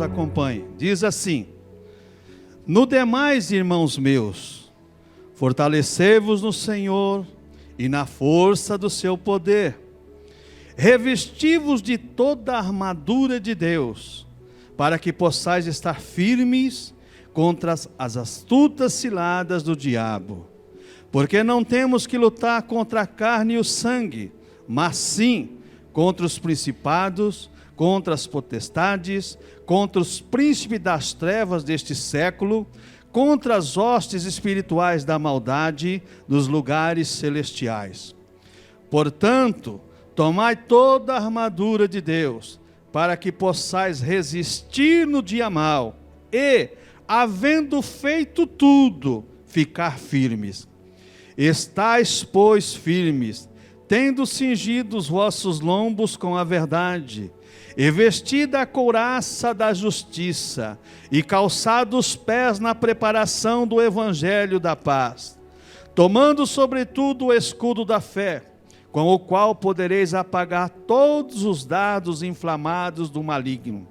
nos acompanhe. Diz assim: no demais, irmãos meus, fortalecei-vos no Senhor e na força do seu poder. Revesti-vos de toda a armadura de Deus, para que possais estar firmes contra as astutas ciladas do diabo. Porque não temos que lutar contra a carne e o sangue, mas sim contra os principados, contra as potestades, contra os príncipes das trevas deste século, contra as hostes espirituais da maldade nos lugares celestiais. Portanto, tomai toda a armadura de Deus, para que possais resistir no dia mau, e, havendo feito tudo, ficar firmes. Estais, pois, firmes, tendo cingido os vossos lombos com a verdade, e vestida a couraça da justiça, e calçado os pés na preparação do evangelho da paz, tomando sobretudo o escudo da fé, com o qual podereis apagar todos os dardos inflamados do maligno.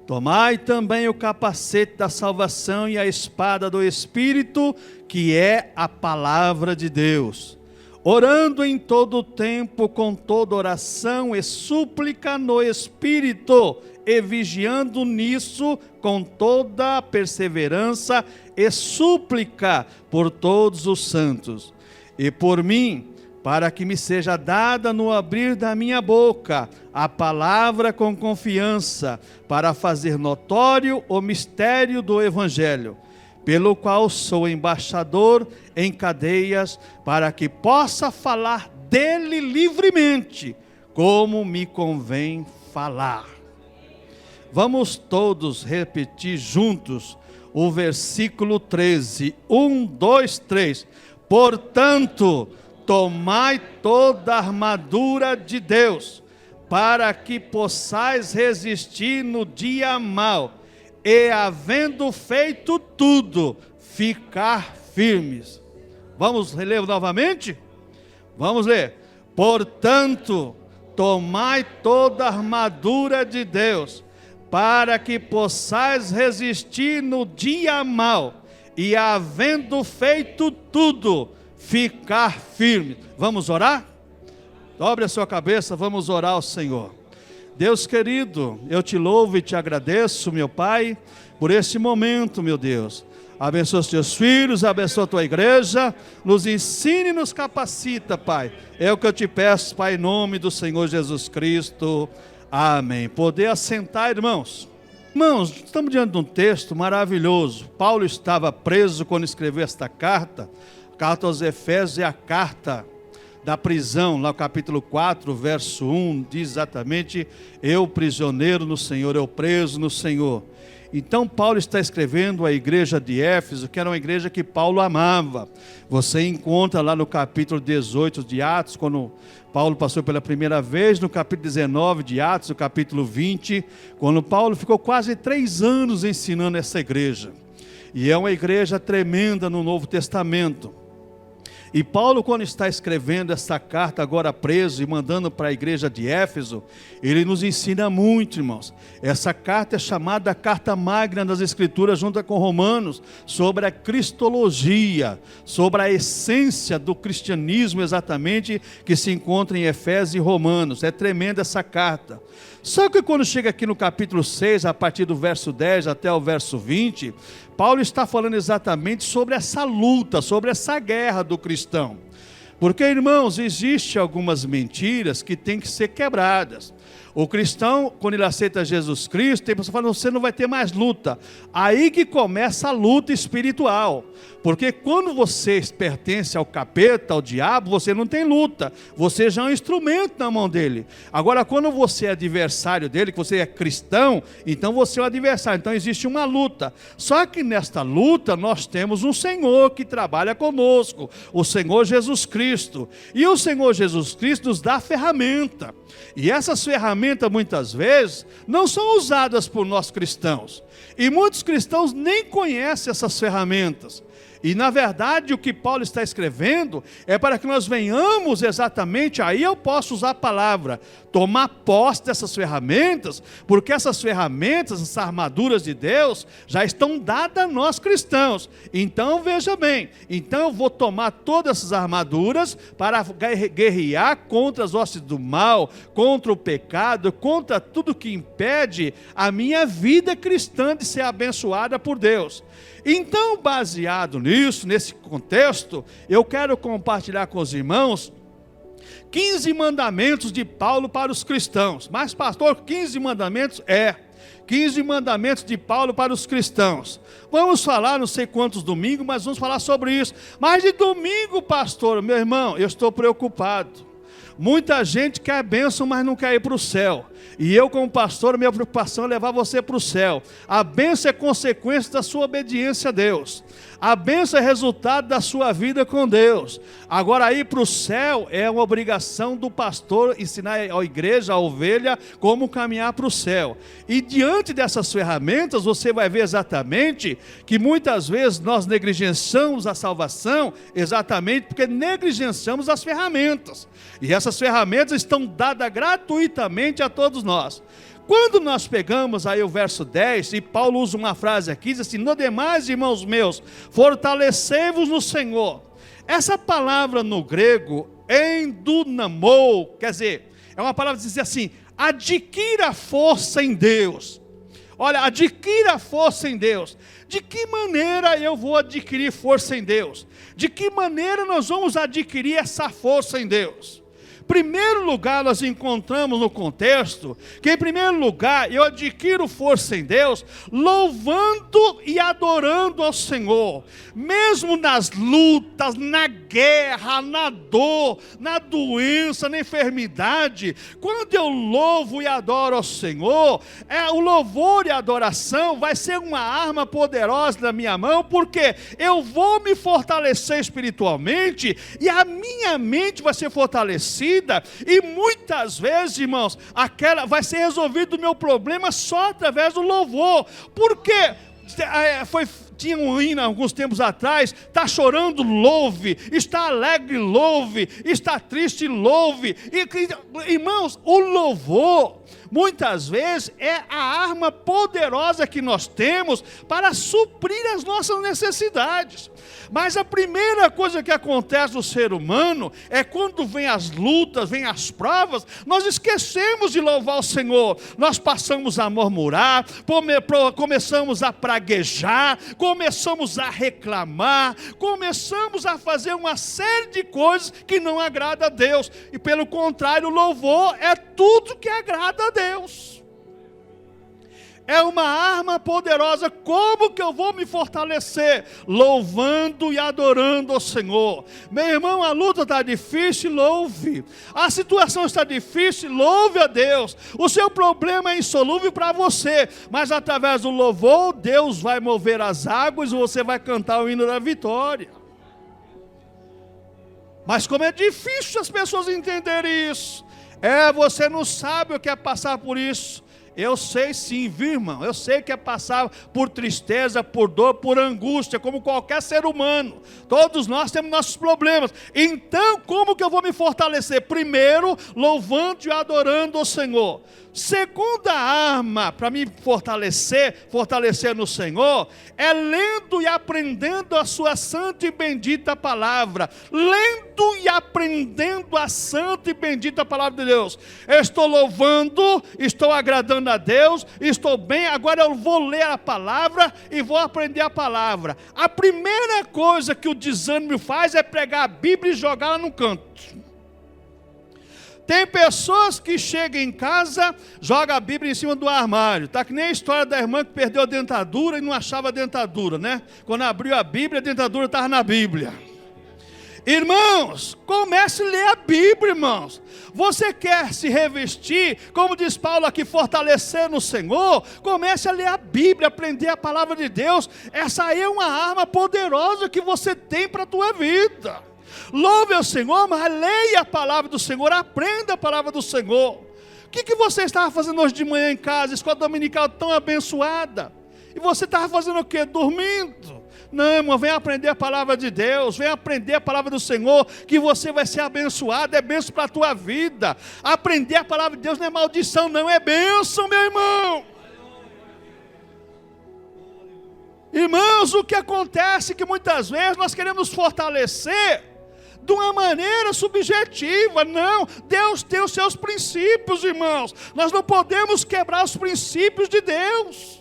Tomai também o capacete da salvação e a espada do Espírito, que é a palavra de Deus, orando em todo o tempo com toda oração e súplica no Espírito, e vigiando nisso com toda a perseverança e súplica por todos os santos, e por mim, para que me seja dada no abrir da minha boca a palavra com confiança, para fazer notório o mistério do Evangelho, pelo qual sou embaixador em cadeias, para que possa falar dele livremente, como me convém falar. Vamos todos repetir juntos o versículo 13, 1, 2, 3. Portanto, tomai toda a armadura de Deus, para que possais resistir no dia mau, e havendo feito tudo, ficar firmes. Vamos ler novamente? Vamos ler. Portanto, tomai toda a armadura de Deus, para que possais resistir no dia mau, e havendo feito tudo, ficar firme. Vamos orar? Dobre a sua cabeça, vamos orar ao Senhor. Deus querido, eu te louvo e te agradeço, meu Pai, por este momento, meu Deus. Abençoa os teus filhos, abençoa a tua igreja, nos ensine e nos capacita, Pai. É o que eu te peço, Pai, em nome do Senhor Jesus Cristo. Amém. Poder assentar, irmãos. Irmãos, estamos diante de um texto maravilhoso. Paulo estava preso quando escreveu esta carta. A carta aos Efésios é a carta da prisão, lá no capítulo 4, verso 1, diz exatamente: eu prisioneiro no Senhor, eu preso no Senhor. Então Paulo está escrevendo à igreja de Éfeso, que era uma igreja que Paulo amava. Você encontra lá no capítulo 18 de Atos, quando Paulo passou pela primeira vez, no capítulo 19 de Atos, no capítulo 20, quando Paulo ficou quase 3 anos ensinando essa igreja. E é uma igreja tremenda no Novo Testamento. E Paulo, quando está escrevendo essa carta, agora preso e mandando para a igreja de Éfeso, ele nos ensina muito, irmãos. Essa carta é chamada a carta magna das Escrituras, junto com Romanos, sobre a cristologia, sobre a essência do cristianismo exatamente, que se encontra em Efésios e Romanos. É tremenda essa carta. Só que quando chega aqui no capítulo 6, a partir do verso 10 até o verso 20, Paulo está falando exatamente sobre essa luta, sobre essa guerra do cristão. Porque, irmãos, existem algumas mentiras que têm que ser quebradas. O cristão, quando ele aceita Jesus Cristo, tem pessoa falando: você não vai ter mais luta. Aí que começa a luta espiritual. Porque quando você pertence ao capeta, ao diabo, você não tem luta. Você já é um instrumento na mão dele. Agora, quando você é adversário dele, que você é cristão, então você é o adversário. Então existe uma luta. Só que nesta luta nós temos um Senhor que trabalha conosco, o Senhor Jesus Cristo. E o Senhor Jesus Cristo nos dá a ferramenta. E essas ferramentas muitas vezes não são usadas por nós cristãos. E muitos cristãos nem conhecem essas ferramentas. E na verdade o que Paulo está escrevendo é para que nós venhamos exatamente, aí eu posso usar a palavra, tomar posse dessas ferramentas, porque essas ferramentas, essas armaduras de Deus, já estão dadas a nós cristãos. Então veja bem, então eu vou tomar todas essas armaduras para guerrear contra as hostes do mal, contra o pecado, contra tudo que impede a minha vida cristã de ser abençoada por Deus. Então, baseado nisso, nesse contexto, eu quero compartilhar com os irmãos 15 mandamentos de Paulo para os cristãos. Mas pastor, 15 mandamentos? 15 mandamentos de Paulo para os cristãos. Vamos falar, não sei quantos domingos, mas vamos falar sobre isso. Mas de domingo, pastor, meu irmão, eu estou preocupado. Muita gente quer bênção, mas não quer ir para o céu. E eu, como pastor, minha preocupação é levar você para o céu. A bênção é consequência da sua obediência a Deus. A bênção é resultado da sua vida com Deus. Agora, ir para o céu é uma obrigação do pastor ensinar à igreja, à ovelha, como caminhar para o céu. E diante dessas ferramentas, você vai ver exatamente que muitas vezes nós negligenciamos a salvação, exatamente porque negligenciamos as ferramentas. E essas ferramentas estão dadas gratuitamente a todos nós. Quando nós pegamos aí o verso 10, e Paulo usa uma frase aqui, diz assim: no demais, irmãos meus, fortalecei-vos no Senhor. Essa palavra no grego, endunamou, quer dizer, é uma palavra que diz assim: adquira força em Deus. Olha, adquira força em Deus. De que maneira eu vou adquirir força em Deus? De que maneira nós vamos adquirir essa força em Deus? Em primeiro lugar, nós encontramos no contexto que, em primeiro lugar, eu adquiro força em Deus, louvando e adorando ao Senhor, mesmo nas lutas, na guerra, na dor, na doença, na enfermidade. Quando eu louvo e adoro ao Senhor, o louvor e a adoração vai ser uma arma poderosa na minha mão, porque eu vou me fortalecer espiritualmente e a minha mente vai ser fortalecida. E muitas vezes, irmãos, vai ser resolvido o meu problema só através do louvor. Porque tinha um hino alguns tempos atrás: está chorando, louve; está alegre, louve; está triste, louve. Irmãos, o louvor muitas vezes é a arma poderosa que nós temos para suprir as nossas necessidades. Mas a primeira coisa que acontece no ser humano é quando vem as lutas, vem as provas, nós esquecemos de louvar o Senhor. Nós passamos a murmurar, começamos a praguejar, começamos a reclamar, começamos a fazer uma série de coisas que não agrada a Deus. E pelo contrário, o louvor é tudo que agrada a Deus. É uma arma poderosa. Como que eu vou me fortalecer? Louvando e adorando ao Senhor. Meu irmão, a luta está difícil, louve. A situação está difícil, louve a Deus. O seu problema é insolúvel para você, mas através do louvor, Deus vai mover as águas e você vai cantar o hino da vitória. Mas como é difícil as pessoas entenderem isso. Você não sabe o que é passar por isso. Eu sei sim, viu, irmão? Eu sei que é passar por tristeza, por dor, por angústia, como qualquer ser humano. Todos nós temos nossos problemas. Então, como que eu vou me fortalecer? Primeiro, louvando e adorando o Senhor. Segunda arma para me fortalecer no Senhor, é lendo e aprendendo a sua santa e bendita palavra. Lendo e aprendendo a santa e bendita palavra de Deus. Eu estou louvando, estou agradando a Deus, estou bem, agora eu vou ler a palavra e vou aprender a palavra. A primeira coisa que o desânimo faz é pegar a Bíblia e jogá-la no canto. Tem pessoas que chegam em casa, jogam a Bíblia em cima do armário. Está que nem a história da irmã que perdeu a dentadura e não achava a dentadura, né? Quando abriu a Bíblia, a dentadura estava na Bíblia. Irmãos, comece a ler a Bíblia, irmãos. Você quer se revestir, como diz Paulo aqui, fortalecer no Senhor? Comece a ler a Bíblia, aprender a palavra de Deus. Essa aí é uma arma poderosa que você tem para a tua vida. Louve ao Senhor, mas leia a palavra do Senhor, aprenda a palavra do Senhor. O que você estava fazendo hoje de manhã em casa, escola dominical tão abençoada? E você estava fazendo o quê? Dormindo. Não, irmão, vem aprender a palavra de Deus, vem aprender a palavra do Senhor, que você vai ser abençoado, é bênção para a tua vida. Aprender a palavra de Deus não é maldição, não, é bênção, meu irmão. Irmãos, o que acontece é que muitas vezes nós queremos nos fortalecer de uma maneira subjetiva. Não, Deus tem os seus princípios, irmãos. Nós não podemos quebrar os princípios de Deus.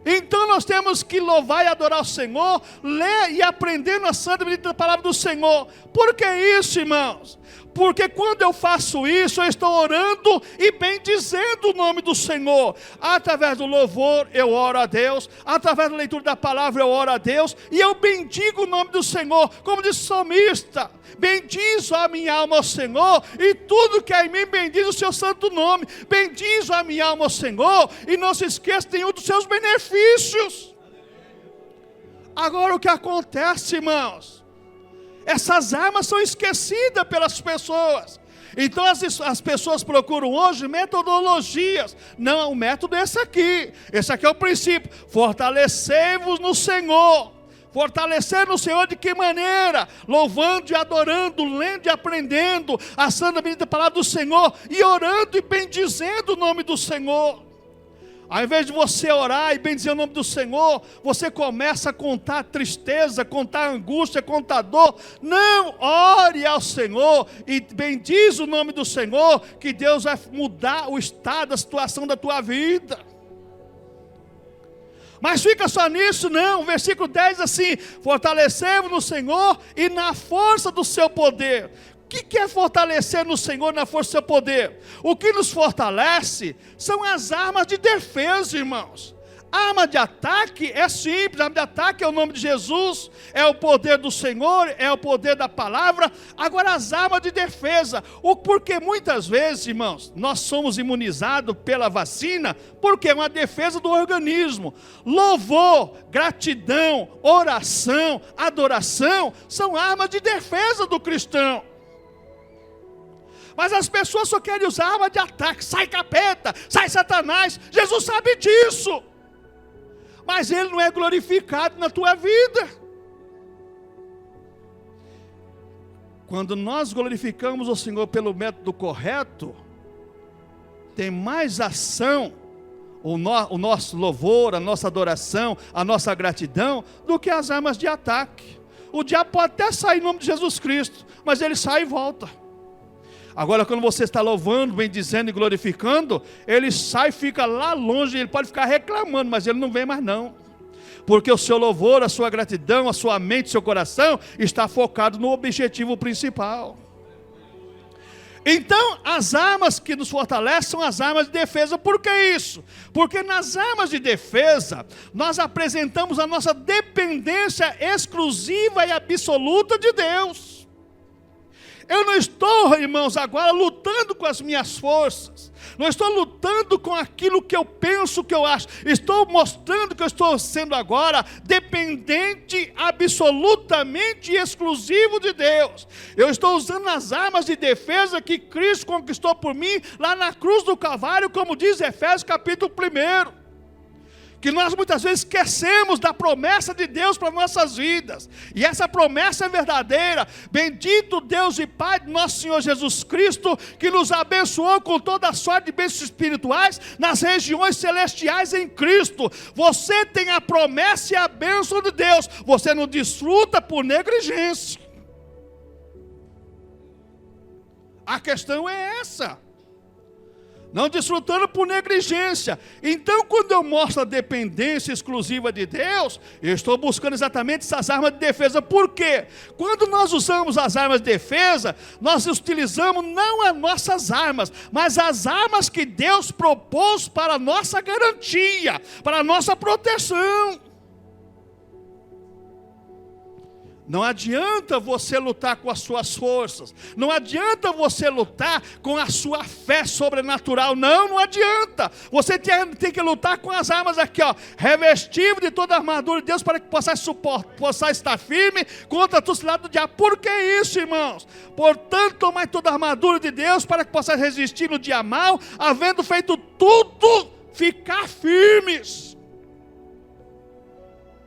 Então nós temos que louvar e adorar o Senhor, ler e aprender na santa e bendita palavra do Senhor. Por que isso, irmãos? Porque quando eu faço isso, eu estou orando e bendizendo o nome do Senhor. Através do louvor eu oro a Deus, através da leitura da palavra eu oro a Deus, e eu bendigo o nome do Senhor, como diz o salmista: bendizo a minha alma ao Senhor, e tudo que é em mim bendiz o seu santo nome. Bendizo a minha alma ao Senhor, e não se esqueça de nenhum dos seus benefícios. Agora o que acontece, irmãos? Essas armas são esquecidas pelas pessoas. Então as pessoas procuram hoje metodologias. Não, o método é esse aqui. Esse aqui é o princípio. Fortalecei-vos no Senhor. Fortalecer no Senhor de que maneira? Louvando e adorando, lendo e aprendendo a santa e bendita palavra do Senhor, e orando e bendizendo o nome do Senhor. Ao invés de você orar e bendizer o nome do Senhor, você começa a contar tristeza, contar angústia, contar dor. Não, ore ao Senhor e bendiz o nome do Senhor, que Deus vai mudar o estado, a situação da tua vida. Mas fica só nisso, não. O versículo 10 assim: fortalecemos no Senhor e na força do seu poder. O que é fortalecer no Senhor na força do seu poder? O que nos fortalece são as armas de defesa, irmãos. Arma de ataque é simples, arma de ataque é o nome de Jesus, é o poder do Senhor, é o poder da palavra. Agora as armas de defesa, porque muitas vezes, irmãos, nós somos imunizados pela vacina, porque é uma defesa do organismo. Louvor, gratidão, oração, adoração, são armas de defesa do cristão. Mas as pessoas só querem usar arma de ataque. Sai capeta, sai Satanás. Jesus sabe disso. Mas ele não é glorificado na tua vida. Quando nós glorificamos o Senhor pelo método correto, tem mais ação o nosso louvor, a nossa adoração, a nossa gratidão, do que as armas de ataque. O diabo pode até sair em nome de Jesus Cristo, mas ele sai e volta. Agora, quando você está louvando, bendizendo e glorificando, ele sai e fica lá longe. Ele pode ficar reclamando, mas ele não vem mais não. Porque o seu louvor, a sua gratidão, a sua mente, o seu coração está focado no objetivo principal. Então, as armas que nos fortalecem são as armas de defesa. Por que isso? Porque nas armas de defesa, nós apresentamos a nossa dependência exclusiva e absoluta de Deus. Eu não estou, irmãos, agora lutando com as minhas forças. Não estou lutando com aquilo que eu penso, que eu acho. Estou mostrando que eu estou sendo agora dependente absolutamente e exclusivo de Deus. Eu estou usando as armas de defesa que Cristo conquistou por mim lá na cruz do Calvário, como diz Efésios capítulo 1. Que nós muitas vezes esquecemos da promessa de Deus para nossas vidas. E essa promessa é verdadeira. Bendito Deus e Pai de nosso Senhor Jesus Cristo, que nos abençoou com toda a sorte de bênçãos espirituais nas regiões celestiais em Cristo. Você tem a promessa e a bênção de Deus. Você não desfruta por negligência. A questão é essa. Não desfrutando por negligência. Então, quando eu mostro a dependência exclusiva de Deus, eu estou buscando exatamente essas armas de defesa. Por quê? Quando nós usamos as armas de defesa, nós utilizamos não as nossas armas, mas as armas que Deus propôs para a nossa garantia, para a nossa proteção. Não adianta você lutar com as suas forças. Não adianta você lutar com a sua fé sobrenatural. Não adianta. Você tem que lutar com as armas aqui, ó. Revestido de toda a armadura de Deus para que possa estar firme contra a cilada do diabo. Por que isso, irmãos? Portanto, tomai toda a armadura de Deus para que possa resistir no dia mau, havendo feito tudo, ficar firmes.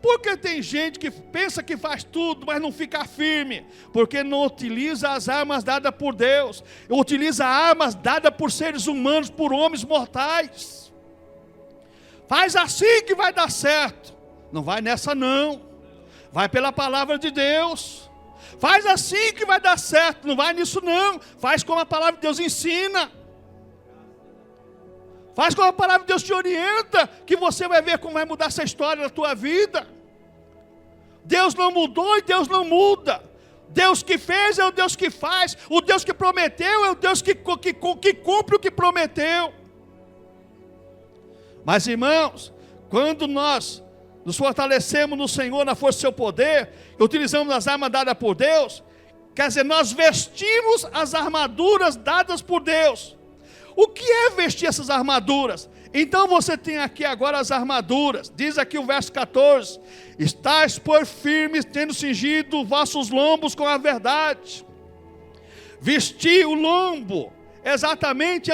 Porque tem gente que pensa que faz tudo, mas não fica firme, porque não utiliza as armas dadas por Deus, utiliza armas dadas por seres humanos, por homens mortais. Faz assim que vai dar certo. Não vai nessa não. Vai pela palavra de Deus. Faz assim que vai dar certo. Não vai nisso não. Faz como a palavra de Deus ensina. Faz como a palavra de Deus te orienta, que você vai ver como vai mudar essa história na tua vida. Deus não mudou e Deus não muda. Deus que fez é o Deus que faz. O Deus que prometeu é o Deus que cumpre o que prometeu. Mas irmãos, quando nós nos fortalecemos no Senhor, na força do seu poder, e utilizamos as armas dadas por Deus, quer dizer, nós vestimos as armaduras dadas por Deus. O que é vestir essas armaduras? Então você tem aqui agora as armaduras. Diz aqui o verso 14: estais por firmes, tendo cingido vossos lombos com a verdade. Vestir o lombo, exatamente,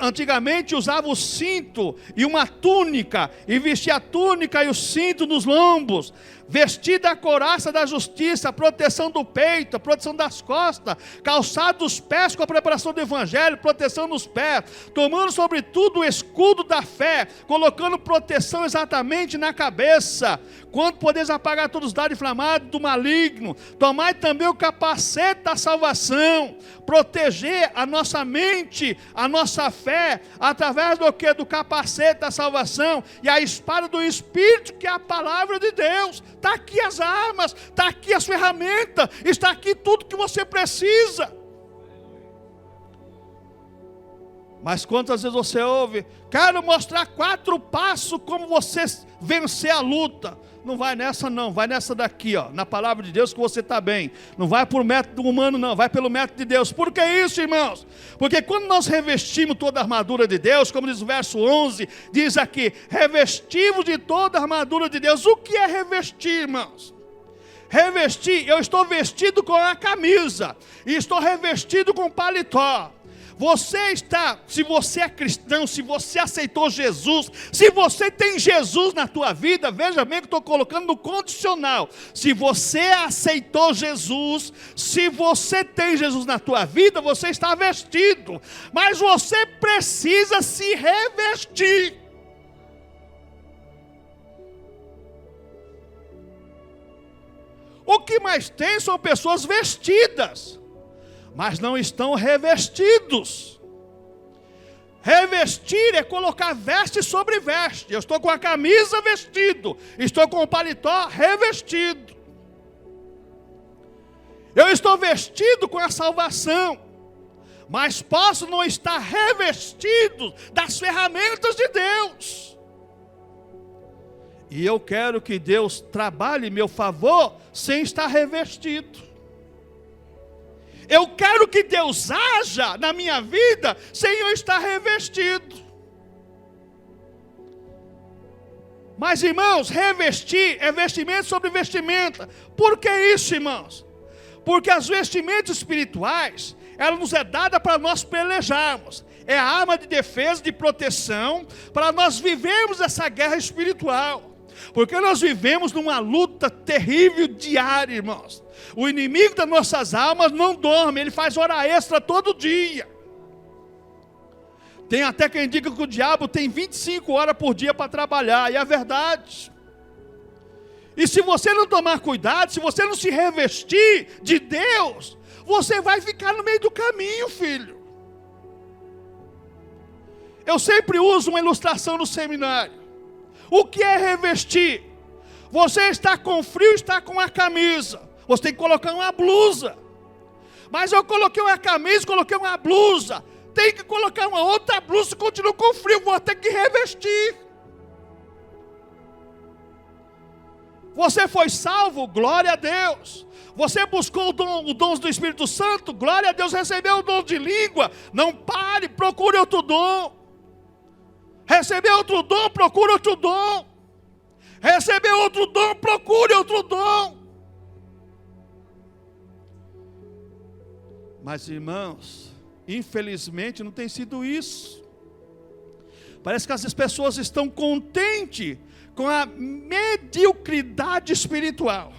antigamente usava o cinto e uma túnica, e vestia a túnica e o cinto nos lombos, vestida a couraça da justiça, a proteção do peito, a proteção das costas, calçado dos pés com a preparação do evangelho, proteção nos pés, tomando sobretudo o escudo da fé, colocando proteção exatamente na cabeça, quando podeis apagar todos os dardos inflamados do maligno. Tomai também o capacete da salvação, proteger a nossa mente, a nossa fé, através do que? Do capacete da salvação, e a espada do Espírito, que é a palavra de Deus. Está aqui as armas, está aqui as ferramentas, está aqui tudo que você precisa. Mas quantas vezes você ouve: quero mostrar 4 passos como você vencer a luta. Não vai nessa não, vai nessa daqui, ó, na palavra de Deus, que você está bem. Não vai por método humano não, vai pelo método de Deus. Por que isso, irmãos? Porque quando nós revestimos toda a armadura de Deus, como diz o verso 11, diz aqui: revestimos de toda a armadura de Deus. O que é revestir, irmãos? Revestir, eu estou vestido com a camisa, e estou revestido com paletó. Se você é cristão, se você aceitou Jesus, se você tem Jesus na tua vida, veja bem que estou colocando no condicional. Se você aceitou Jesus, se você tem Jesus na tua vida, você está vestido. Mas você precisa se revestir. O que mais tem são pessoas vestidas, mas não estão revestidos. Revestir é colocar veste sobre veste. Eu estou com a camisa vestido, estou com o paletó revestido. Eu estou vestido com a salvação, mas posso não estar revestido das ferramentas de Deus. E eu quero que Deus trabalhe em meu favor sem estar revestido. Eu quero que Deus haja na minha vida sem eu estar revestido. Mas, irmãos, revestir é vestimento sobre vestimenta. Por que isso, irmãos? Porque as vestimentas espirituais, ela nos é dada para nós pelejarmos. É a arma de defesa, de proteção, para nós vivermos essa guerra espiritual. Porque nós vivemos numa luta terrível diária, irmãos. O inimigo das nossas almas não dorme, ele faz hora extra todo dia. Tem até quem diga que o diabo tem 25 horas por dia para trabalhar, e é verdade. E se você não tomar cuidado, se você não se revestir de Deus, você vai ficar no meio do caminho, filho. Eu sempre uso uma ilustração no seminário. O que é revestir? Você está com frio, está com a camisa. Você tem que colocar uma blusa. Mas eu coloquei uma camisa, coloquei uma blusa. Tem que colocar uma outra blusa, continua com frio, vou ter que revestir. Você foi salvo, glória a Deus. Você buscou o dom do Espírito Santo, glória a Deus, recebeu o dom de língua. Não pare, procure outro dom. Recebeu outro dom, procure outro dom. Recebeu outro dom, procure outro dom. Mas, irmãos, infelizmente não tem sido isso. Parece que as pessoas estão contentes com a mediocridade espiritual.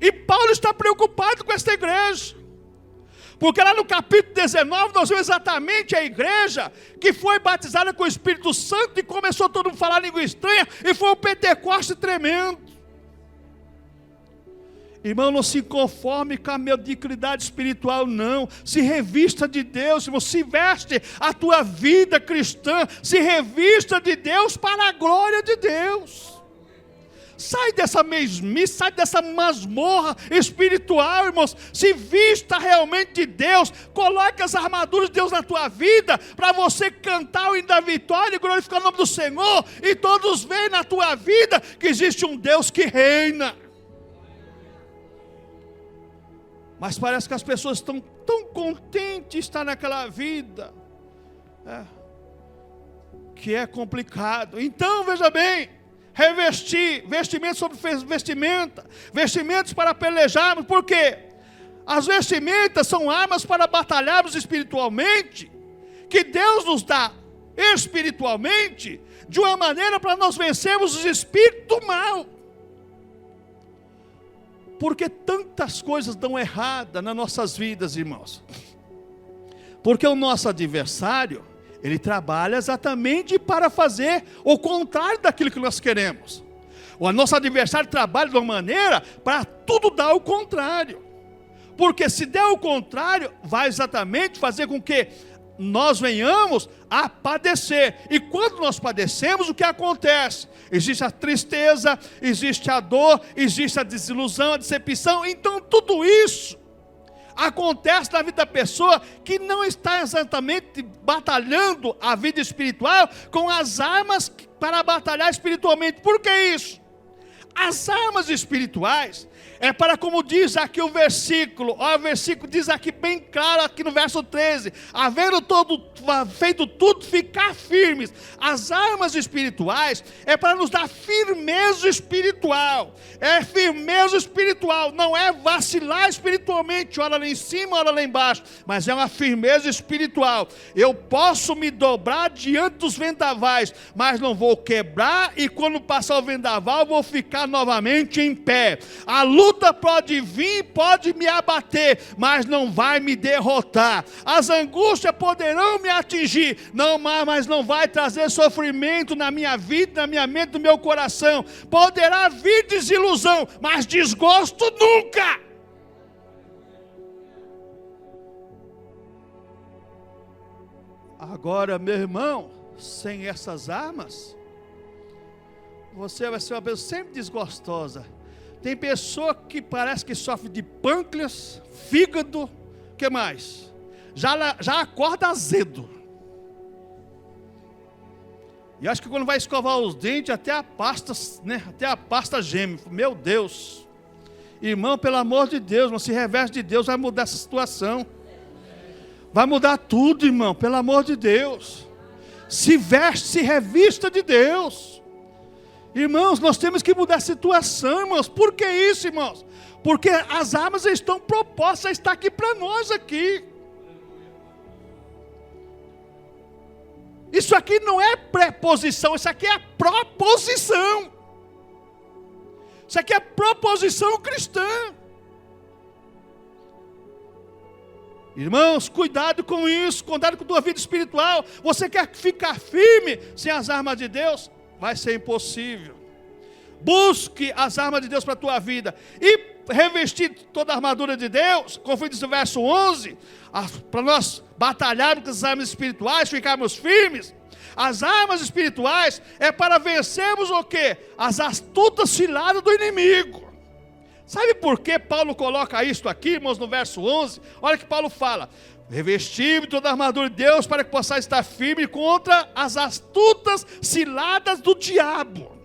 E Paulo está preocupado com esta igreja. Porque lá no capítulo 19 nós vemos exatamente a igreja que foi batizada com o Espírito Santo e começou todo mundo a falar língua estranha e foi um Pentecoste tremendo. Irmão, não se conforme com a mediocridade espiritual, não. Se revista de Deus, irmão. Se veste a tua vida cristã. Se revista de Deus para a glória de Deus. Sai dessa mesmice, sai dessa masmorra espiritual, irmãos. Se vista realmente de Deus. Coloque as armaduras de Deus na tua vida, para você cantar o hino da vitória e glorificar o nome do Senhor. E todos veem na tua vida que existe um Deus que reina. Mas parece que as pessoas estão tão contentes de estar naquela vida, que é complicado. Então, veja bem, revestir, vestimentos sobre vestimenta, vestimentos para pelejarmos, por quê? As vestimentas são armas para batalharmos espiritualmente, que Deus nos dá espiritualmente, de uma maneira para nós vencermos os espíritos mal. Porque tantas coisas dão errada nas nossas vidas, irmãos. Porque o nosso adversário, ele trabalha exatamente para fazer o contrário daquilo que nós queremos. O nosso adversário trabalha de uma maneira para tudo dar o contrário. Porque se der o contrário, vai exatamente fazer com que nós venhamos a padecer. E quando nós padecemos, o que acontece? Existe a tristeza, existe a dor, existe a desilusão, a decepção. Então tudo isso acontece na vida da pessoa que não está exatamente batalhando a vida espiritual com as armas para batalhar espiritualmente. Por que isso? As armas espirituais é para, como diz aqui o versículo, o versículo diz aqui bem claro, aqui no verso 13, havendo feito tudo, ficar firmes. As armas espirituais é para nos dar firmeza espiritual, não é vacilar espiritualmente, ora lá em cima, ora lá embaixo, mas é uma firmeza espiritual. Eu posso me dobrar diante dos vendavais, mas não vou quebrar, e quando passar o vendaval, vou ficar novamente em pé. A luta pode vir, pode me abater, mas não vai me derrotar. As angústias poderão me atingir, mas não vai trazer sofrimento na minha vida, na minha mente, no meu coração. Poderá vir desilusão, mas desgosto nunca. Agora, meu irmão, sem essas armas, você vai ser uma pessoa sempre desgostosa. Tem pessoa que parece que sofre de pâncreas, fígado, o que mais? Já acorda azedo. E acho que quando vai escovar os dentes, até a pasta geme. Meu Deus. Irmão, pelo amor de Deus, mas se reveste de Deus, vai mudar essa situação. Vai mudar tudo, irmão, pelo amor de Deus. Se veste, se revista de Deus. Irmãos, nós temos que mudar a situação, irmãos. Por que isso, irmãos? Porque as armas estão propostas a estar aqui para nós aqui. Isso aqui não é preposição, isso aqui é proposição. Isso aqui é proposição cristã. Irmãos, cuidado com isso, cuidado com a tua vida espiritual. Você quer ficar firme sem as armas de Deus? Vai ser impossível. Busque as armas de Deus para a tua vida. E revestir toda a armadura de Deus, conforme diz o verso 11, para nós batalharmos com as armas espirituais, ficarmos firmes. As armas espirituais é para vencermos o quê? As astutas ciladas do inimigo. Sabe por que Paulo coloca isso aqui, irmãos, no verso 11? Olha que Paulo fala: revestir toda a armadura de Deus para que possais estar firme contra as astutas ciladas do diabo.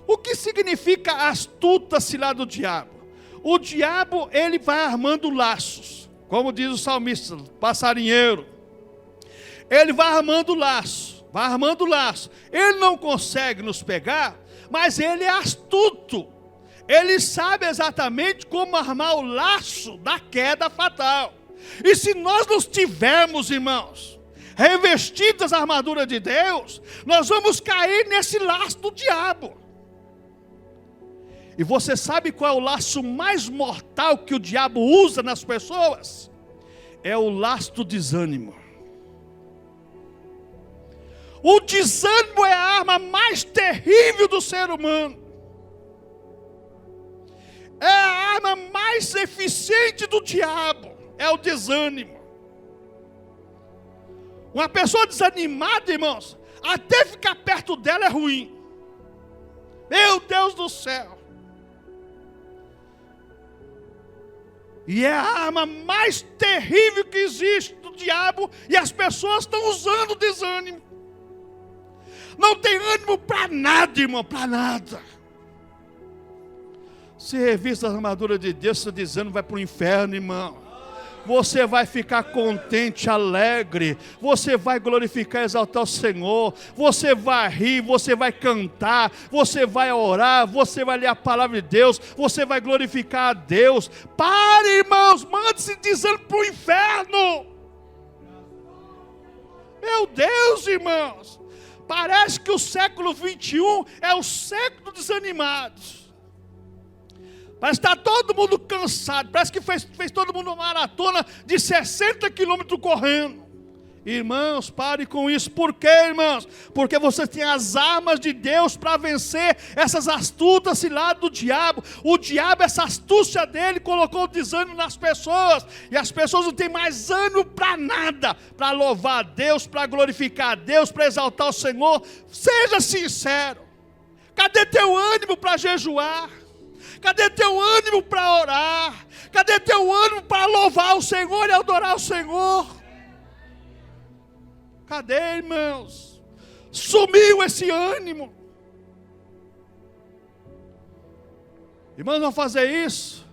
O que significa astuta cilada do diabo? O diabo, ele vai armando laços, como diz o salmista, passarinheiro. Ele vai armando laço, Ele não consegue nos pegar, mas ele é astuto. Ele sabe exatamente como armar o laço da queda fatal. E se nós não tivermos, irmãos, revestidos da armadura de Deus, nós vamos cair nesse laço do diabo. E você sabe qual é o laço mais mortal que o diabo usa nas pessoas? É o laço do desânimo. O desânimo é a arma mais terrível do ser humano. É a arma mais eficiente do diabo. É o desânimo. Uma pessoa desanimada, irmãos, até ficar perto dela é ruim. Meu Deus do céu. E é a arma mais terrível que existe do diabo. E as pessoas estão usando o desânimo. Não tem ânimo para nada, irmão, para nada. Se revista a armadura de Deus, seu desânimo vai para o inferno, irmão. Você vai ficar contente, alegre. Você vai glorificar e exaltar o Senhor. Você vai rir, você vai cantar. Você vai orar, você vai ler a palavra de Deus. Você vai glorificar a Deus. Pare, irmãos, mande-se desânimo para o inferno. Meu Deus, irmãos. Parece que o século 21 é o século dos desanimados. Parece que está todo mundo cansado. Parece que fez todo mundo uma maratona de 60 quilômetros correndo. Irmãos, pare com isso. Por quê, irmãos? Porque você tem as armas de Deus para vencer essas astutas ciladas do diabo. O diabo, essa astúcia dele, colocou o desânimo nas pessoas. E as pessoas não têm mais ânimo para nada. Para louvar a Deus, para glorificar a Deus, para exaltar o Senhor. Seja sincero. Cadê teu ânimo para jejuar? Cadê teu ânimo para orar? Cadê teu ânimo para louvar o Senhor e adorar o Senhor? Cadê, irmãos? Sumiu esse ânimo. Irmãos, vamos fazer isso.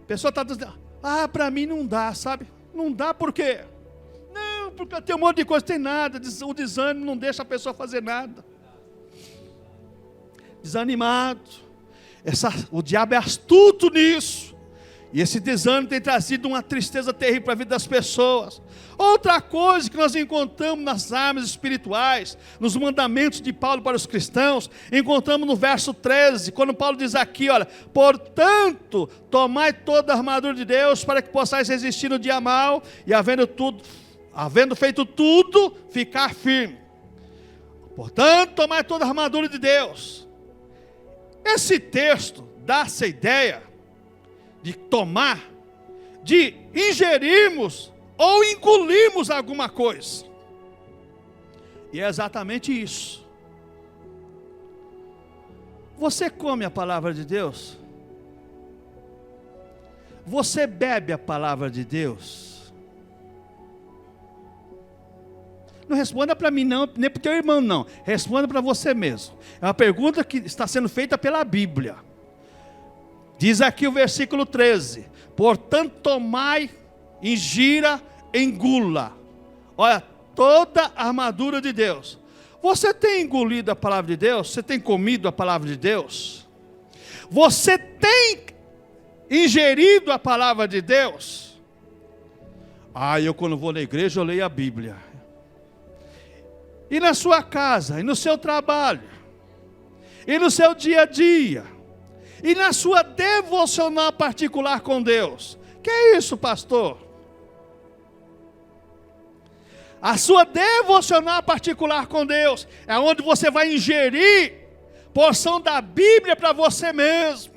A pessoa está dizendo, para mim não dá, sabe? Não dá por quê? Não, porque tem um monte de coisa, tem nada. O desânimo não deixa a pessoa fazer nada. Desanimado. O diabo é astuto nisso. E esse desânimo tem trazido uma tristeza terrível para a vida das pessoas. Outra coisa que nós encontramos nas armas espirituais, nos mandamentos de Paulo para os cristãos, encontramos no verso 13, quando Paulo diz aqui, olha, portanto, tomai toda a armadura de Deus para que possais resistir no dia mau e havendo feito tudo, ficar firme. Portanto, tomai toda a armadura de Deus. Esse texto dá essa ideia de tomar, de ingerirmos ou engolirmos alguma coisa. E é exatamente isso. Você come a palavra de Deus? Você bebe a palavra de Deus? Não responda para mim não, nem para o teu irmão não. Responda para você mesmo. É uma pergunta que está sendo feita pela Bíblia. Diz aqui o versículo 13. Portanto, tomai, ingira, engula. Olha, toda a armadura de Deus. Você tem engolido a palavra de Deus? Você tem comido a palavra de Deus? Você tem ingerido a palavra de Deus? Eu quando vou na igreja eu leio a Bíblia. E na sua casa, e no seu trabalho, e no seu dia a dia, e na sua devocional particular com Deus. Que é isso, pastor? A sua devocional particular com Deus é onde você vai ingerir porção da Bíblia para você mesmo.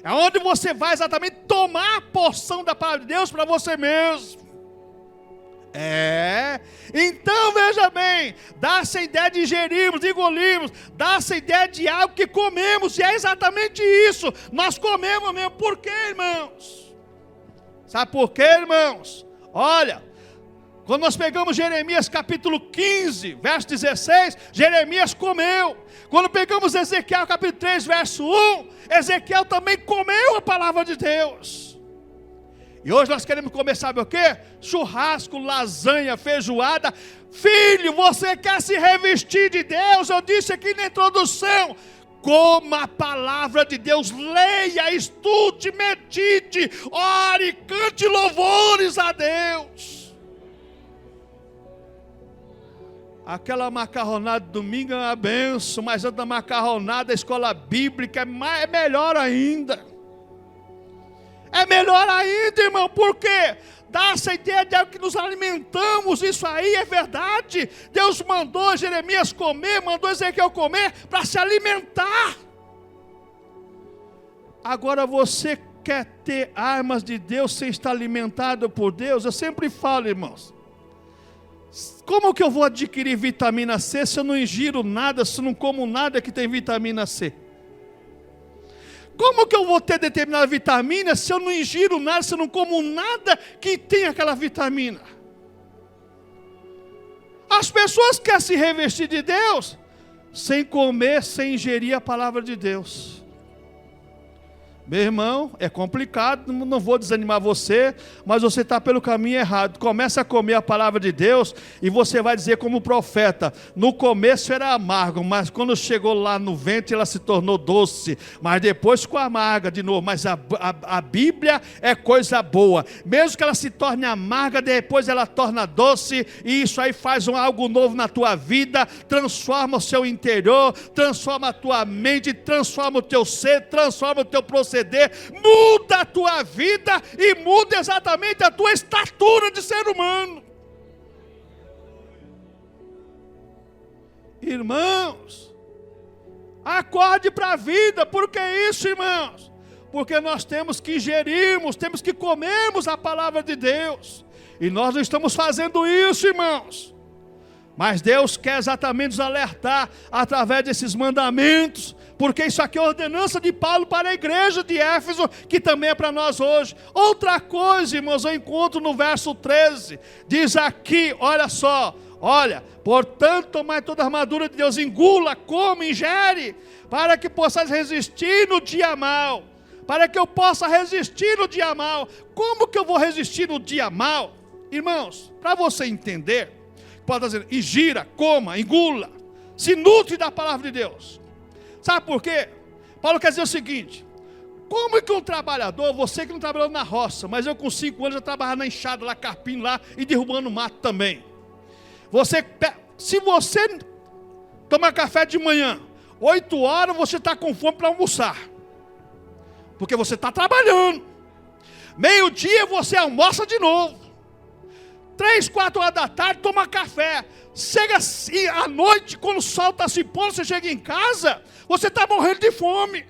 É onde você vai exatamente tomar a porção da palavra de Deus para você mesmo. Então veja bem, dá essa ideia de ingerirmos, de engolirmos, dá essa ideia de algo que comemos, e é exatamente isso, nós comemos mesmo. Por quê, irmãos? Sabe por quê, irmãos? Olha, quando nós pegamos Jeremias capítulo 15, verso 16, Jeremias comeu. Quando pegamos Ezequiel capítulo 3, verso 1, Ezequiel também comeu a palavra de Deus. E hoje nós queremos comer, sabe o quê? Churrasco, lasanha, feijoada. Filho, você quer se revestir de Deus? Eu disse aqui na introdução, coma a palavra de Deus, leia, estude, medite, ore, cante louvores a Deus. Aquela macarronada de domingo é uma benção, mas a da macarronada da escola bíblica é melhor ainda. É melhor ainda, irmão, por quê? Dá essa ideia de que nos alimentamos, isso aí é verdade. Deus mandou Jeremias comer, mandou Ezequiel comer para se alimentar. Agora você quer ter armas de Deus sem estar alimentado por Deus? Eu sempre falo, irmãos, como que eu vou adquirir vitamina C se eu não ingiro nada, se eu não como nada que tem vitamina C? Como que eu vou ter determinada vitamina se eu não ingiro nada, se eu não como nada que tem aquela vitamina? As pessoas querem se revestir de Deus sem comer, sem ingerir a palavra de Deus. Meu irmão, é complicado, não vou desanimar você, mas você está pelo caminho errado. Começa a comer a palavra de Deus e você vai dizer como profeta: no começo era amargo, mas quando chegou lá no ventre ela se tornou doce, mas depois ficou amarga de novo. Mas a Bíblia é coisa boa, mesmo que ela se torne amarga, depois ela torna doce, e isso aí faz algo novo na tua vida, transforma o seu interior, transforma a tua mente, transforma o teu ser, transforma o teu procedimento, muda a tua vida e muda exatamente a tua estatura de ser humano. Irmãos, acorde para a vida. Por que isso, irmãos? Porque nós temos que ingerirmos, temos que comermos a palavra de Deus, e nós não estamos fazendo isso, irmãos. Mas Deus quer exatamente nos alertar através desses mandamentos, porque isso aqui é ordenança de Paulo para a igreja de Éfeso, que também é para nós hoje. Outra coisa, irmãos, eu encontro no verso 13, diz aqui, olha só, olha: portanto, tomai toda a armadura de Deus, engula, coma, ingere, para que possais resistir no dia mau. Para que eu possa resistir no dia mau. Como que eu vou resistir no dia mau? Irmãos, para você entender, pode dizer, ingira, coma, engula, se nutre da palavra de Deus. Sabe por quê? Paulo quer dizer o seguinte: como que um trabalhador, você que não trabalhou na roça, mas eu com 5 anos já trabalhava na enxada, lá carpim lá e derrubando mato também. Se você tomar café de manhã, 8 horas você está com fome para almoçar, porque você está trabalhando. Meio-dia você almoça de novo. 3, 4 horas da tarde toma café. Chega assim, à noite, quando o sol está se pondo, você chega em casa, você está morrendo de fome.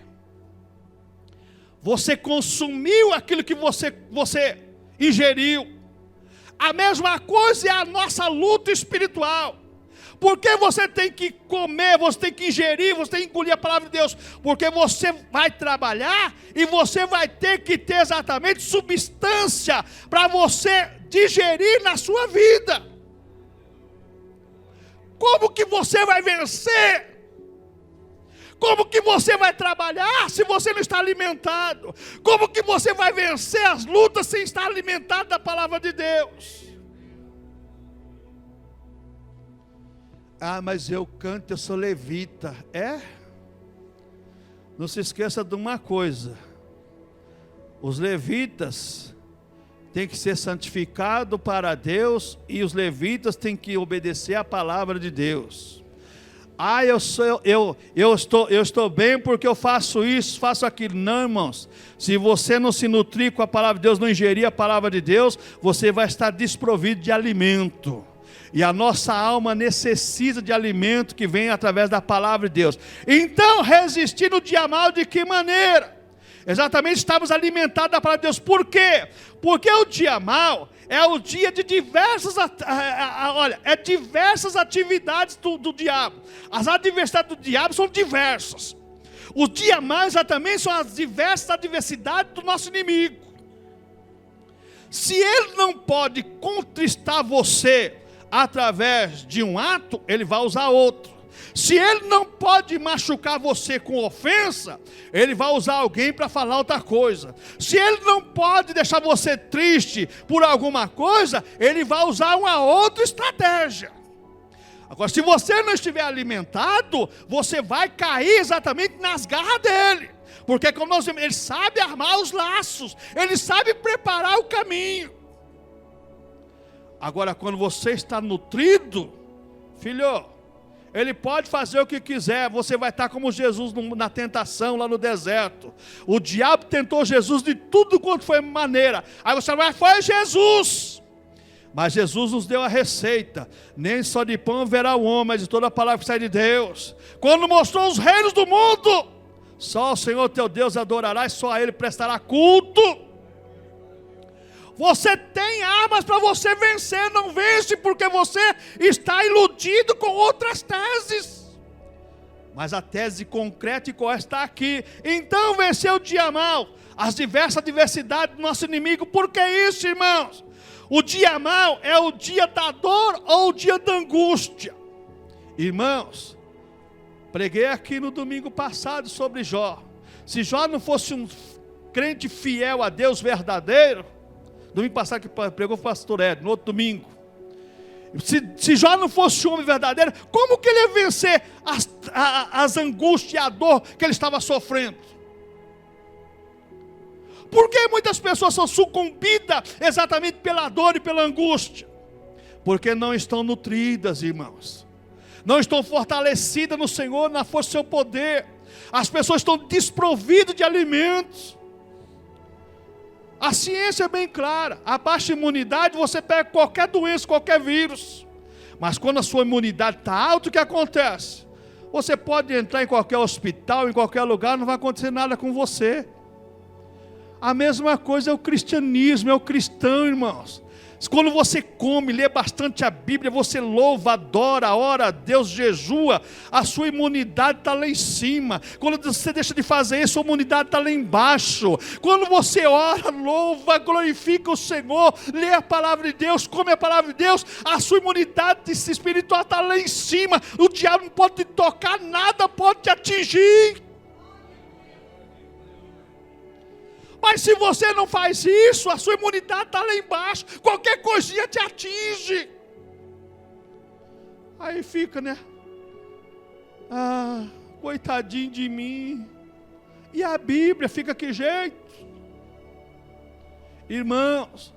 Você consumiu aquilo que você ingeriu. A mesma coisa é a nossa luta espiritual. Porque você tem que comer, você tem que ingerir, você tem que engolir a palavra de Deus. Porque você vai trabalhar e você vai ter que ter exatamente substância para você digerir na sua vida. Como que você vai vencer? Como que você vai trabalhar se você não está alimentado? Como que você vai vencer as lutas sem estar alimentado da palavra de Deus? Ah, mas eu canto, eu sou levita. É? Não se esqueça de uma coisa: os levitas têm que ser santificados para Deus, e os levitas têm que obedecer a palavra de Deus. Ah, eu estou bem porque eu faço isso, faço aquilo. Não, irmãos, se você não se nutrir com a palavra de Deus, não ingerir a palavra de Deus, você vai estar desprovido de alimento. E a nossa alma necessita de alimento que vem através da palavra de Deus. Então, resistir no dia mau de que maneira? Exatamente, estamos alimentados da palavra de Deus. Por quê? Porque o dia mau é o dia de diversas atividades do diabo. As adversidades do diabo são diversas. O dia mau exatamente são as diversas adversidades do nosso inimigo. Se ele não pode contristar você através de um ato, ele vai usar outro. Se ele não pode machucar você com ofensa, ele vai usar alguém para falar outra coisa. Se ele não pode deixar você triste por alguma coisa, ele vai usar uma outra estratégia. Agora, se você não estiver alimentado, você vai cair exatamente nas garras dele. Porque como nós vemos, ele sabe armar os laços, ele sabe preparar o caminho. Agora, quando você está nutrido, Filho, ele pode fazer o que quiser, você vai estar como Jesus na tentação lá no deserto. O diabo tentou Jesus de tudo quanto foi maneira. Aí você vai, foi Jesus. Mas Jesus nos deu a receita. Nem só de pão verá o homem, mas de toda a palavra que sai de Deus. Quando mostrou os reinos do mundo, só o Senhor teu Deus adorará e só a Ele prestará culto. Você tem armas para você vencer, não vence porque você está iludido com outras teses. Mas a tese concreta e correta está aqui. Então venceu o dia mau, as diversas adversidades do nosso inimigo. Por que isso, irmãos? O dia mau é o dia da dor ou o dia da angústia. Irmãos, preguei aqui no domingo passado sobre Jó. Se Jó não fosse um crente fiel a Deus verdadeiro, domingo passado que pregou o pastor Ed, no outro domingo. Se Jó não fosse um homem verdadeiro, como que ele ia vencer as angústias e a dor que ele estava sofrendo? Por que muitas pessoas são sucumbidas exatamente pela dor e pela angústia? Porque não estão nutridas, irmãos. Não estão fortalecidas no Senhor, na força do seu poder. As pessoas estão desprovidas de alimentos. A ciência é bem clara. A baixa imunidade, você pega qualquer doença, qualquer vírus. Mas quando a sua imunidade está alta, o que acontece? Você pode entrar em qualquer hospital, em qualquer lugar, não vai acontecer nada com você. A mesma coisa é o cristianismo, é o cristão, irmãos. Quando você come, lê bastante a Bíblia, você louva, adora, ora a Deus, jejua, a sua imunidade está lá em cima. Quando você deixa de fazer isso, a imunidade está lá embaixo. Quando você ora, louva, glorifica o Senhor, lê a palavra de Deus, come a palavra de Deus, a sua imunidade espiritual está lá em cima. O diabo não pode te tocar, nada pode te atingir. Mas se você não faz isso, a sua imunidade está lá embaixo, qualquer coisinha te atinge. Aí fica, né? Ah, coitadinho de mim. E a Bíblia fica que jeito? Irmãos,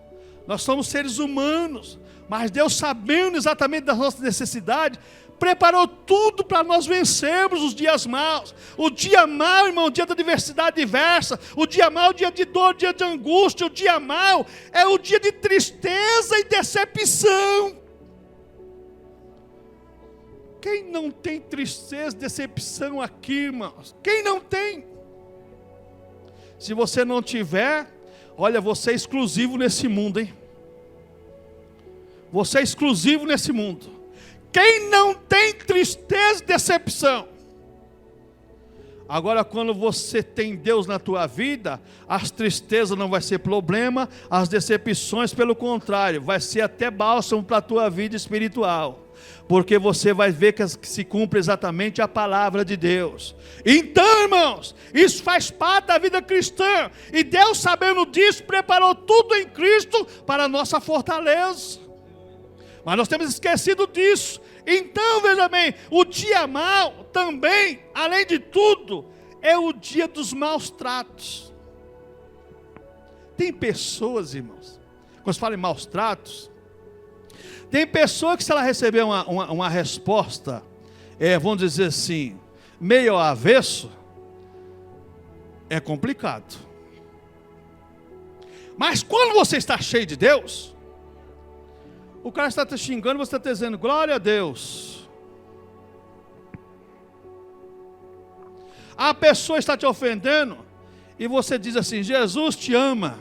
nós somos seres humanos, mas Deus, sabendo exatamente das nossas necessidades, preparou tudo para nós vencermos os dias maus. O dia mau, irmão, o dia da adversidade diversa. O dia mau, o dia de dor, o dia de angústia. O dia mau é o dia de tristeza e decepção. Quem não tem tristeza, decepção aqui, irmãos? Quem não tem? Se você não tiver, olha, você é exclusivo nesse mundo, hein? Você é exclusivo nesse mundo. Quem não tem tristeza e decepção? Agora, quando você tem Deus na tua vida, as tristezas não vai ser problema, as decepções, pelo contrário, vai ser até bálsamo para a tua vida espiritual. Porque você vai ver que se cumpre exatamente a palavra de Deus. Então, irmãos, isso faz parte da vida cristã. E Deus, sabendo disso, preparou tudo em Cristo para a nossa fortaleza. Mas nós temos esquecido disso. Então, veja bem, o dia mau também, além de tudo, é o dia dos maus tratos. Tem pessoas, irmãos, quando se fala em maus tratos, tem pessoa que, se ela receber uma resposta, vamos dizer assim, meio ao avesso, é complicado. Mas quando você está cheio de Deus, o cara está te xingando, você está dizendo, glória a Deus. A pessoa está te ofendendo, e você diz assim, Jesus te ama.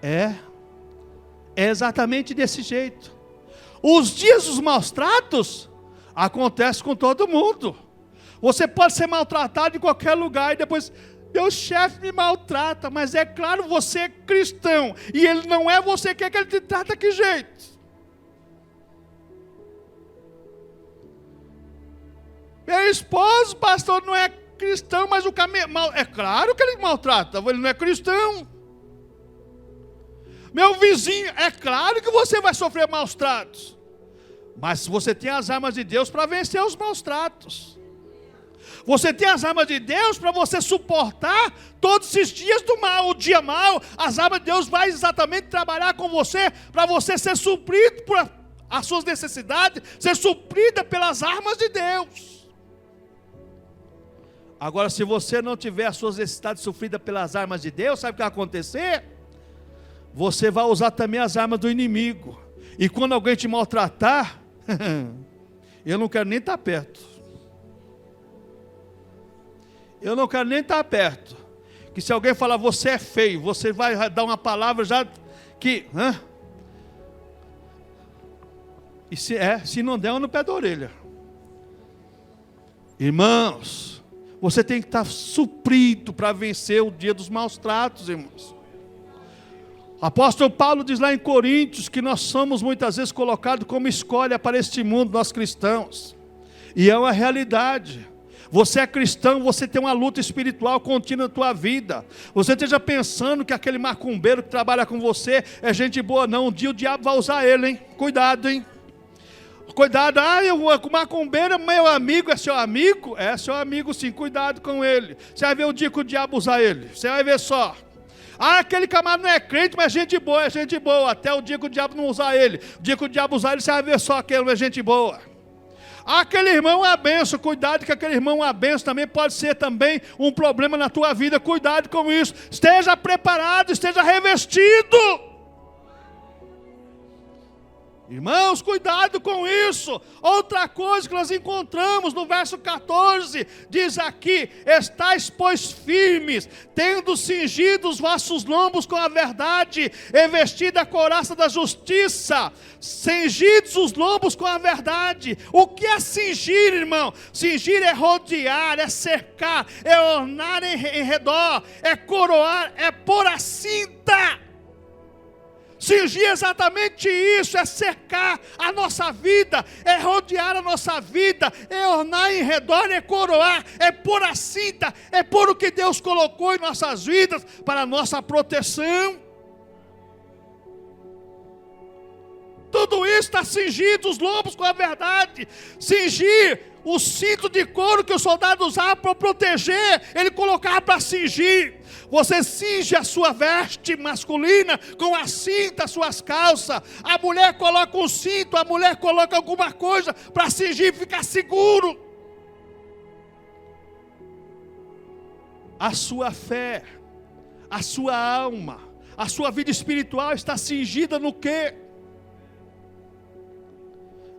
É exatamente desse jeito. Os dias dos maus tratos, acontecem com todo mundo. Você pode ser maltratado em qualquer lugar, e depois... meu chefe me maltrata, mas é claro, você é cristão, e ele não é, você quer que ele te trata que jeito? Meu esposo, pastor, não é cristão, mas o caminho, é claro que ele maltrata, ele não é cristão. Meu vizinho, é claro que você vai sofrer maus tratos, mas você tem as armas de Deus para vencer os maus tratos. Você tem as armas de Deus para você suportar todos esses dias do mal, o dia mal. As armas de Deus vai exatamente trabalhar com você, para você ser suprido por as suas necessidades, ser suprida pelas armas de Deus. Agora, se você não tiver as suas necessidades supridas pelas armas de Deus, sabe o que vai acontecer? Você vai usar também as armas do inimigo. E quando alguém te maltratar, eu não quero nem estar perto. Eu não quero nem estar perto. Que se alguém falar, você é feio, você vai dar uma palavra já que... E se não der, eu no pé da orelha. Irmãos, você tem que estar suprido para vencer o dia dos maus tratos, irmãos. O apóstolo Paulo diz lá em Coríntios que nós somos muitas vezes colocados como escolha para este mundo, nós cristãos. E é uma realidade. Você é cristão, você tem uma luta espiritual contínua na tua vida. Você esteja pensando que aquele macumbeiro que trabalha com você é gente boa, não. Um dia o diabo vai usar ele, hein? Cuidado, hein? Cuidado, o macumbeiro é meu amigo, é seu amigo? É seu amigo sim, cuidado com ele. Você vai ver o dia que o diabo usar ele, você vai ver só. Aquele camarada não é crente, mas é gente boa, até o dia que o diabo não usar ele. O dia que o diabo usar ele, você vai ver só que ele é gente boa. Aquele irmão é a benção, cuidado que aquele irmão é a benção também pode ser também um problema na tua vida, cuidado com isso. Esteja preparado, esteja revestido. Irmãos, cuidado com isso. Outra coisa que nós encontramos no verso 14, diz aqui: estais, pois, firmes, tendo cingido os vossos lombos com a verdade, e vestida a couraça da justiça. Cingidos os lombos com a verdade. O que é cingir, irmão? Cingir é rodear, é cercar, é ornar em redor, é coroar, é pôr a cinta. Cingir é exatamente isso, é cercar a nossa vida, é rodear a nossa vida, é ornar em redor, é coroar, é pôr a cinta, é pôr o que Deus colocou em nossas vidas para a nossa proteção. Tudo isso está cingido, os lombos com a verdade. Cingir, o cinto de couro que o soldado usava para proteger, ele colocava para cingir. Você cinge a sua veste masculina com a cinta, as suas calças. A mulher coloca um cinto, a mulher coloca alguma coisa para cingir e ficar seguro. A sua fé, a sua alma, a sua vida espiritual está cingida no quê?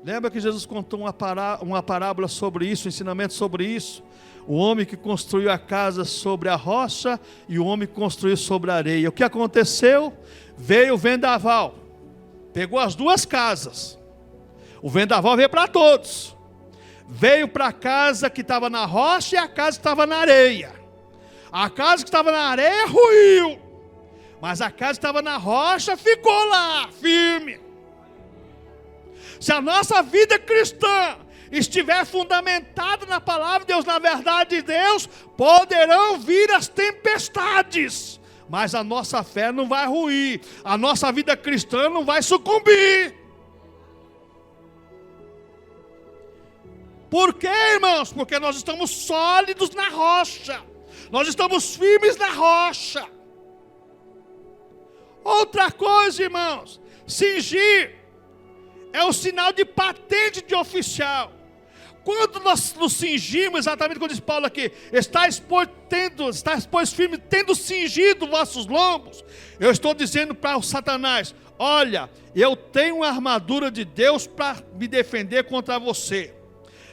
Lembra que Jesus contou uma parábola sobre isso, um ensinamento sobre isso? O homem que construiu a casa sobre a rocha e o homem que construiu sobre a areia. O que aconteceu? Veio o vendaval, pegou as duas casas. O vendaval veio para todos. Veio para a casa que estava na rocha e a casa que estava na areia. A casa que estava na areia ruiu, mas a casa que estava na rocha ficou lá, firme. Se a nossa vida cristã estiver fundamentada na palavra de Deus, na verdade de Deus, poderão vir as tempestades, mas a nossa fé não vai ruir, a nossa vida cristã não vai sucumbir. Por quê, irmãos? Porque nós estamos sólidos na rocha, nós estamos firmes na rocha. Outra coisa, irmãos, cingir é o sinal de patente de oficial. Quando nós nos cingimos, exatamente como diz Paulo aqui, estáis pois firmes, tendo cingido vossos lombos, eu estou dizendo para o Satanás: olha, eu tenho uma armadura de Deus para me defender contra você.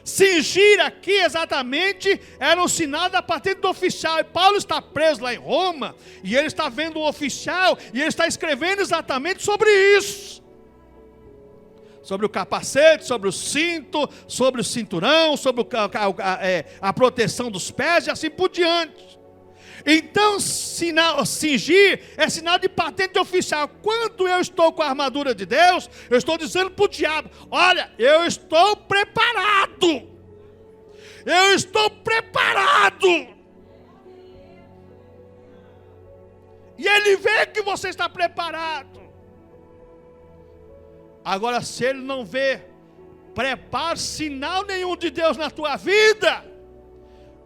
Cingir aqui exatamente era um sinal da patente do oficial. E Paulo está preso lá em Roma, e ele está vendo o oficial, e ele está escrevendo exatamente sobre isso. Sobre o capacete, sobre o cinto, sobre o cinturão, sobre a proteção dos pés e assim por diante. Então, cingir é sinal de patente oficial. Quando eu estou com a armadura de Deus, eu estou dizendo para o diabo: olha, eu estou preparado. Eu estou preparado. E ele vê que você está preparado. Agora, se ele não vê preparo, sinal nenhum de Deus na tua vida,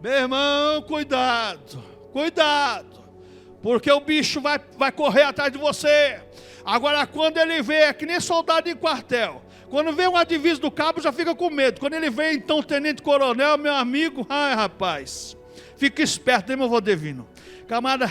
Meu irmão, cuidado, cuidado, porque o bicho vai correr atrás de você. Agora, quando ele vê, é que nem soldado em quartel, quando vê um adviso do cabo, já fica com medo. Quando ele vê, então, o tenente-coronel, meu amigo, ai, rapaz, fica esperto, hein, meu vô divino. Camarada,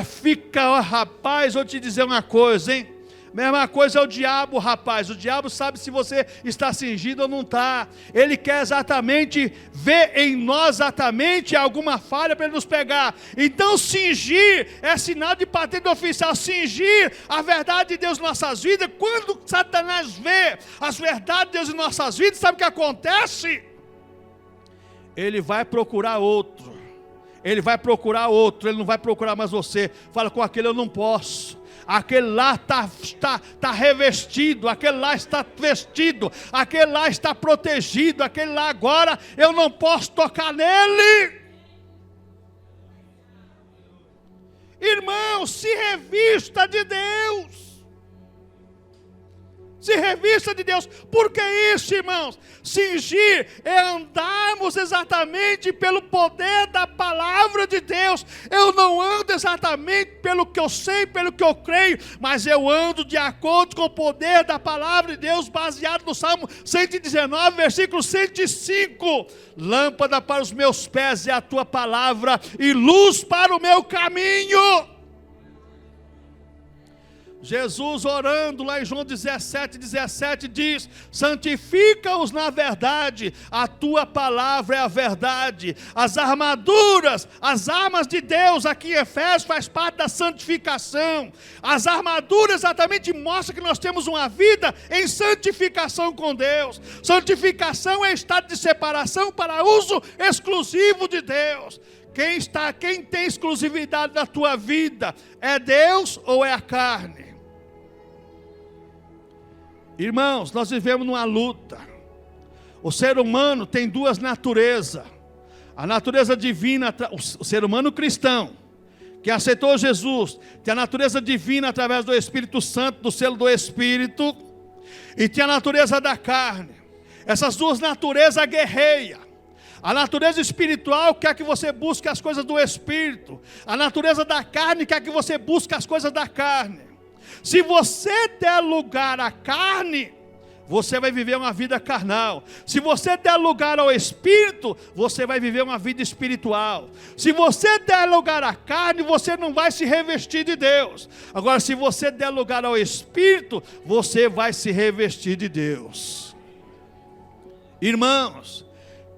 fica, ó, rapaz, vou te dizer uma coisa, hein. Mesma coisa é o diabo, rapaz. O diabo sabe se você está cingido ou não está. Ele quer exatamente ver em nós exatamente alguma falha para ele nos pegar. Então cingir é sinal de patente oficial. Cingir a verdade de Deus em nossas vidas. Quando Satanás vê as verdades de Deus em nossas vidas, sabe o que acontece? Ele vai procurar outro. Ele vai procurar outro. Ele não vai procurar mais você. Fala, com aquele eu não posso. Aquele lá está revestido, aquele lá está vestido, aquele lá está protegido, aquele lá agora eu não posso tocar nele. Irmão, se revista de Deus. Se revista de Deus. Por que isso, irmãos? Cingir é andarmos exatamente pelo poder da palavra de Deus. Eu não ando exatamente pelo que eu sei, pelo que eu creio, mas eu ando de acordo com o poder da palavra de Deus, baseado no Salmo 119, versículo 105. Lâmpada para os meus pés é a tua palavra e luz para o meu caminho. Jesus orando lá em João 17 diz: santifica-os na verdade, a tua palavra é a verdade. As armaduras, as armas de Deus aqui em Efésios faz parte da santificação. As armaduras exatamente mostram que nós temos uma vida em santificação com Deus. Santificação é estado de separação para uso exclusivo de Deus. Quem tem exclusividade na tua vida, é Deus ou é a carne? Irmãos, nós vivemos numa luta. O ser humano tem duas naturezas. A natureza divina, o ser humano cristão, que aceitou Jesus, tem a natureza divina através do Espírito Santo, do selo do Espírito, e tem a natureza da carne. Essas duas naturezas guerreiam. A natureza espiritual quer que você busque as coisas do Espírito. A natureza da carne quer que você busque as coisas da carne. Se você der lugar à carne, você vai viver uma vida carnal. Se você der lugar ao Espírito, você vai viver uma vida espiritual. Se você der lugar à carne, você não vai se revestir de Deus. Agora, se você der lugar ao Espírito, você vai se revestir de Deus. Irmãos,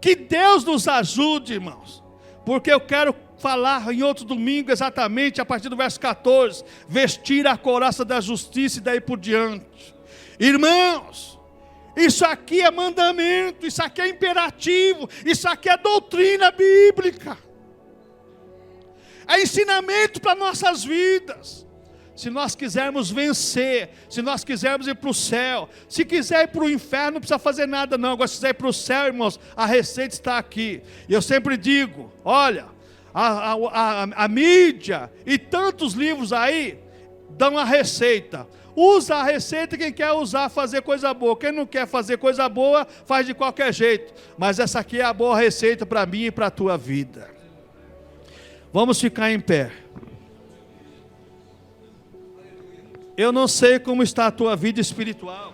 que Deus nos ajude, irmãos, porque eu quero falar em outro domingo exatamente a partir do verso 14, vestir a couraça da justiça e daí por diante. Irmãos, isso aqui é mandamento, isso aqui é imperativo, isso aqui é doutrina bíblica, é ensinamento para nossas vidas. Se nós quisermos vencer, se nós quisermos ir para o céu, se quiser ir para o inferno, não precisa fazer nada não. Agora, se quiser ir para o céu, irmãos, a receita está aqui. E eu sempre digo, olha, a mídia e tantos livros aí dão a receita. Usa a receita quem quer usar, fazer coisa boa. Quem não quer fazer coisa boa, faz de qualquer jeito. Mas essa aqui é a boa receita para mim e para a tua vida. Vamos ficar em pé. Eu não sei como está a tua vida espiritual,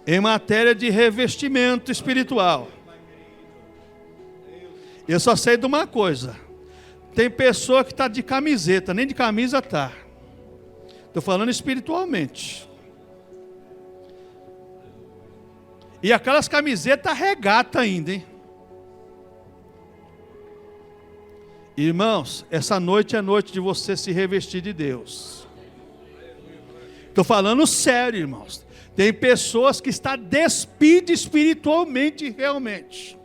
em matéria de revestimento espiritual. Eu só sei de uma coisa: tem pessoa que está de camiseta, nem de camisa está. Estou falando espiritualmente. E aquelas camisetas regata ainda, hein? Irmãos, essa noite é noite de você se revestir de Deus. Estou falando sério, irmãos. Tem pessoas que estão despidas espiritualmente, realmente.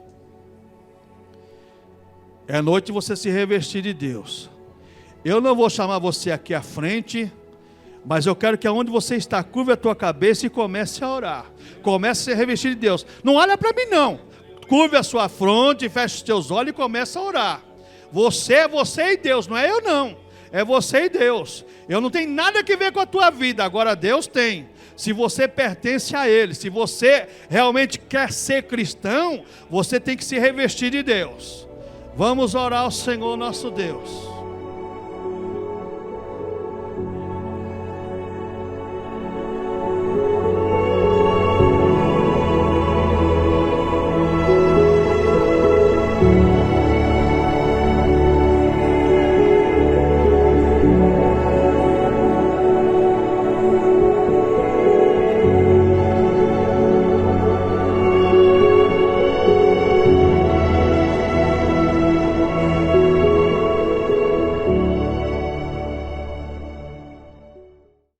É noite de você se revestir de Deus. Eu não vou chamar você aqui à frente, mas eu quero que aonde você está, curva a tua cabeça e comece a orar. Comece a se revestir de Deus. Não olha para mim não. Curve a sua fronte, feche os teus olhos e comece a orar. Você e Deus, não é eu não. É você e Deus. Eu não tenho nada a ver com a tua vida, agora Deus tem. Se você pertence a Ele, se você realmente quer ser cristão, você tem que se revestir de Deus. Vamos orar ao Senhor nosso Deus.